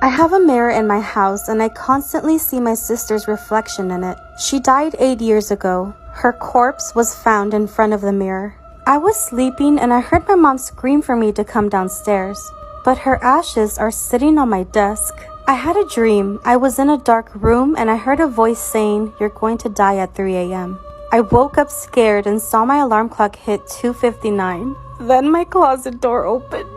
I have a mirror in my house and I constantly see my sister's reflection in it. She died 8 years ago. Her corpse was found in front of the mirror. I was sleeping and I heard my mom scream for me to come downstairs, but her ashes are sitting on my desk. I had a dream. I was in a dark room and I heard a voice saying, "You're going to die at 3 a.m. I woke up scared and saw my alarm clock hit 2:59. Then my closet door opened.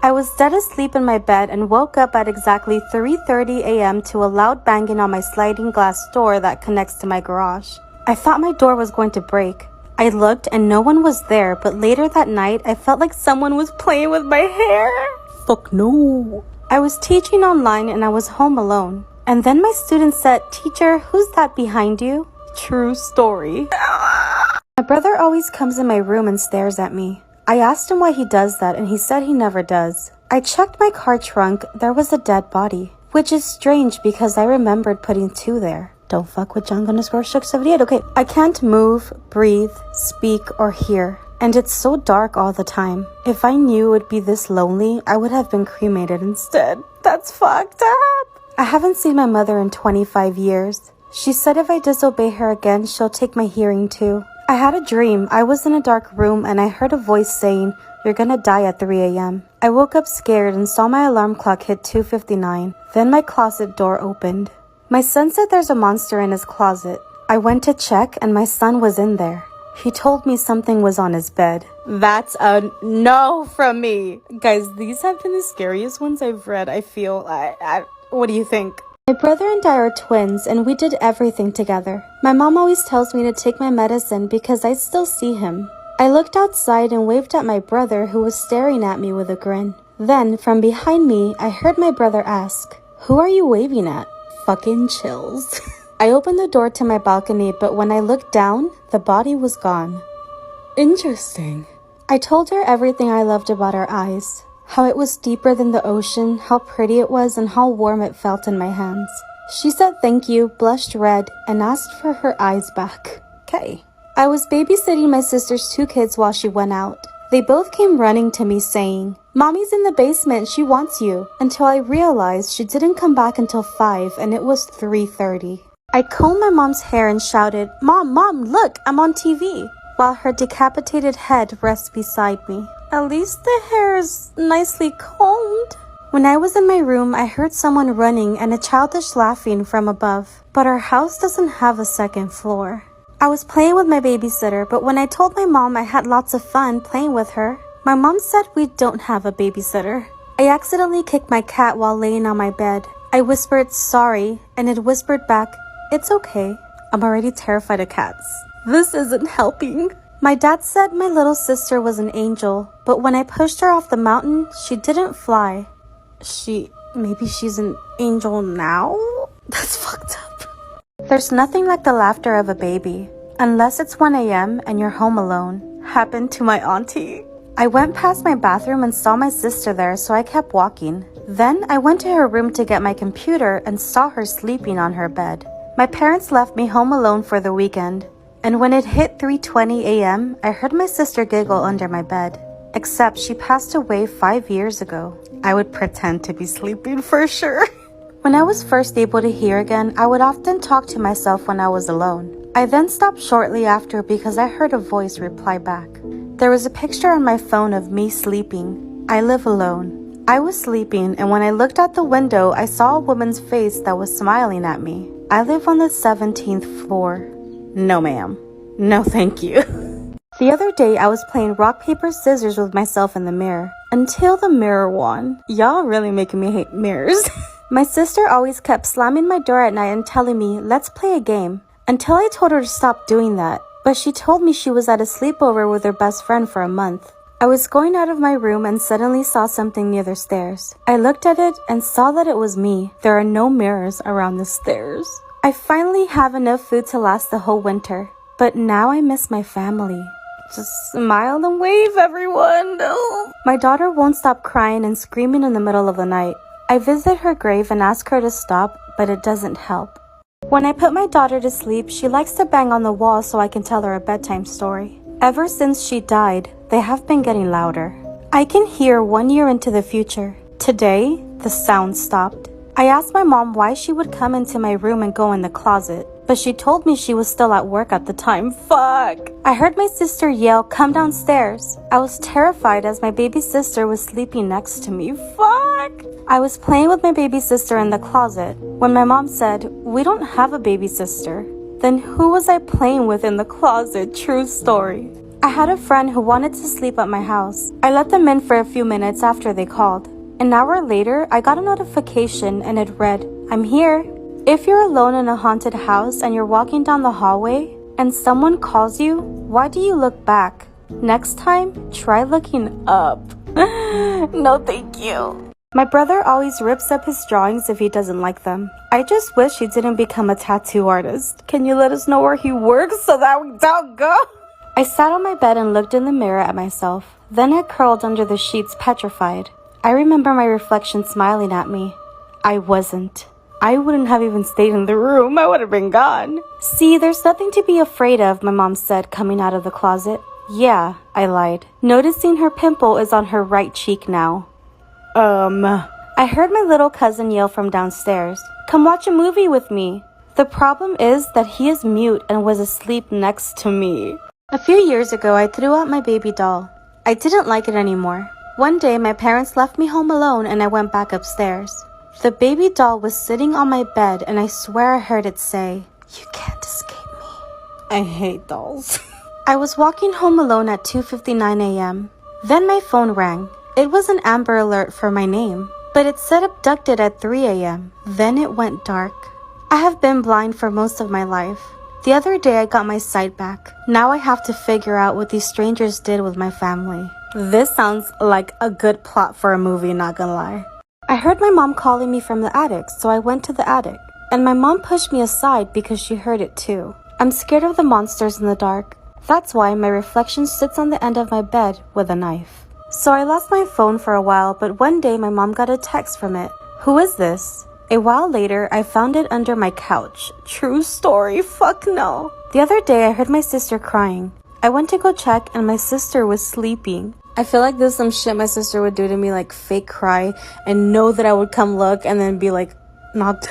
I was dead asleep in my bed and woke up at exactly 3:30 a.m. to a loud banging on my sliding glass door that connects to my garage. I thought my door was going to break. I looked and no one was there, but later that night I felt like someone was playing with my hair. Fuck no. I was teaching online and I was home alone. And then my student said, "Teacher, who's that behind you?" True story. My brother always comes in my room and stares at me. I asked him why he does that and he said he never does. I checked my car trunk. There was a dead body, which is strange because I remembered putting 2 there. Don't fuck with Jung_Shook78. Okay, I can't move, breathe, speak, or hear. And it's so dark all the time. If I knew it would be this lonely, I would have been cremated instead. That's fucked up. I haven't seen my mother in 25 years. She said if I disobey her again, she'll take my hearing too. I had a dream. I was in a dark room and I heard a voice saying, "You're gonna die at 3 a.m. I woke up scared and saw my alarm clock hit 2:59. Then my closet door opened. My son said there's a monster in his closet. I went to check and my son was in there. He told me something was on his bed. That's a no from me. Guys, these have been the scariest ones I've read, I feel. What do you think? My brother and I are twins and we did everything together. My mom always tells me to take my medicine because I still see him. I looked outside and waved at my brother who was staring at me with a grin. Then, from behind me, I heard my brother ask, "Who are you waving at?" Fucking chills. I opened the door to my balcony, but when I looked down, the body was gone. Interesting. I told her everything I loved about our eyes. How it was deeper than the ocean, how pretty it was, and how warm it felt in my hands. She said thank you, blushed red, and asked for her eyes back. Okay. I was babysitting my sister's 2 kids while she went out. They both came running to me saying, "Mommy's in the basement, she wants you," until I realized she didn't come back until 5 and it was 3:30. I combed my mom's hair and shouted, Mom, look, I'm on TV," while her decapitated head rests beside me. At least the hair is nicely combed. When I was in my room, I heard someone running and a childish laughing from above, but our house doesn't have a 2nd floor. I was playing with my babysitter, but when I told my mom I had lots of fun playing with her, my mom said we don't have a babysitter. I accidentally kicked my cat while laying on my bed. I whispered, "Sorry," and it whispered back, "It's okay." I'm already terrified of cats. This isn't helping. My dad said my little sister was an angel, but when I pushed her off the mountain, she didn't fly. Maybe she's an angel now? That's fucked up. There's nothing like the laughter of a baby, unless it's 1 a.m. and you're home alone. Happened to my auntie. I went past my bathroom and saw my sister there, so I kept walking. Then I went to her room to get my computer and saw her sleeping on her bed. My parents left me home alone for the weekend. And when it hit 3:20 a.m., I heard my sister giggle under my bed. Except she passed away 5 years ago. I would pretend to be sleeping for sure. When I was first able to hear again, I would often talk to myself when I was alone. I then stopped shortly after because I heard a voice reply back. There was a picture on my phone of me sleeping. I live alone. I was sleeping, and when I looked out the window, I saw a woman's face that was smiling at me. I live on the 17th floor. No, ma'am. No, thank you. The other day, I was playing rock, paper, scissors with myself in the mirror. Until the mirror won. Y'all really making me hate mirrors. My sister always kept slamming my door at night and telling me, "Let's play a game." Until I told her to stop doing that. But she told me she was at a sleepover with her best friend for a month. I was going out of my room and suddenly saw something near the stairs. I looked at it and saw that it was me. There are no mirrors around the stairs. I finally have enough food to last the whole winter, but now I miss my family. Just smile and wave, everyone. No. My daughter won't stop crying and screaming in the middle of the night. I visit her grave and ask her to stop, but it doesn't help. When I put my daughter to sleep, she likes to bang on the wall so I can tell her a bedtime story. Ever since she died, they have been getting louder. I can hear 1 year into the future. Today, the sound stopped. I asked my mom why she would come into my room and go in the closet, but she told me she was still at work at the time. Fuck! I heard my sister yell, "Come downstairs." I was terrified as my baby sister was sleeping next to me. Fuck! I was playing with my baby sister in the closet when my mom said, "We don't have a baby sister." Then who was I playing with in the closet? True story. I had a friend who wanted to sleep at my house. I let them in for a few minutes after they called. An hour later, I got a notification and it read, "I'm here." If you're alone in a haunted house and you're walking down the hallway and someone calls you, why do you look back? Next time, try looking up. No, thank you. My brother always rips up his drawings if he doesn't like them. I just wish he didn't become a tattoo artist. Can you let us know where he works so that we don't go? I sat on my bed and looked in the mirror at myself. Then I curled under the sheets petrified. I remember my reflection smiling at me. I wasn't. I wouldn't have even stayed in the room. I would have been gone. "See, there's nothing to be afraid of," my mom said, coming out of the closet. "Yeah," I lied, noticing her pimple is on her right cheek now. I heard my little cousin yell from downstairs, "Come watch a movie with me." The problem is that he is mute and was asleep next to me. A few years ago, I threw out my baby doll. I didn't like it anymore. One day, my parents left me home alone and I went back upstairs. The baby doll was sitting on my bed and I swear I heard it say, "You can't escape me." I hate dolls. I was walking home alone at 2:59 a.m. Then my phone rang. It was an Amber Alert for my name, but it said abducted at 3 a.m. Then it went dark. I have been blind for most of my life. The other day I got my sight back. Now I have to figure out what these strangers did with my family. This sounds like a good plot for a movie, not gonna lie. I heard my mom calling me from the attic, so I went to the attic. And my mom pushed me aside because she heard it too. I'm scared of the monsters in the dark. That's why my reflection sits on the end of my bed with a knife. So I lost my phone for a while, but one day my mom got a text from it. "Who is this?" A while later, I found it under my couch. True story, fuck no. The other day, I heard my sister crying. I went to go check and my sister was sleeping. I feel like this is some shit my sister would do to me, like fake cry and know that I would come look and then be like, not.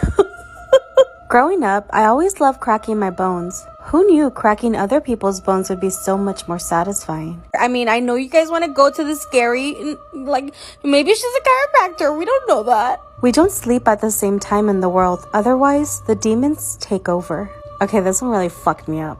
Growing up, I always loved cracking my bones. Who knew cracking other people's bones would be so much more satisfying? I mean, I know you guys want to go to the scary, like, maybe she's a chiropractor. We don't know that. We don't sleep at the same time in the world. Otherwise, the demons take over. Okay, this one really fucked me up.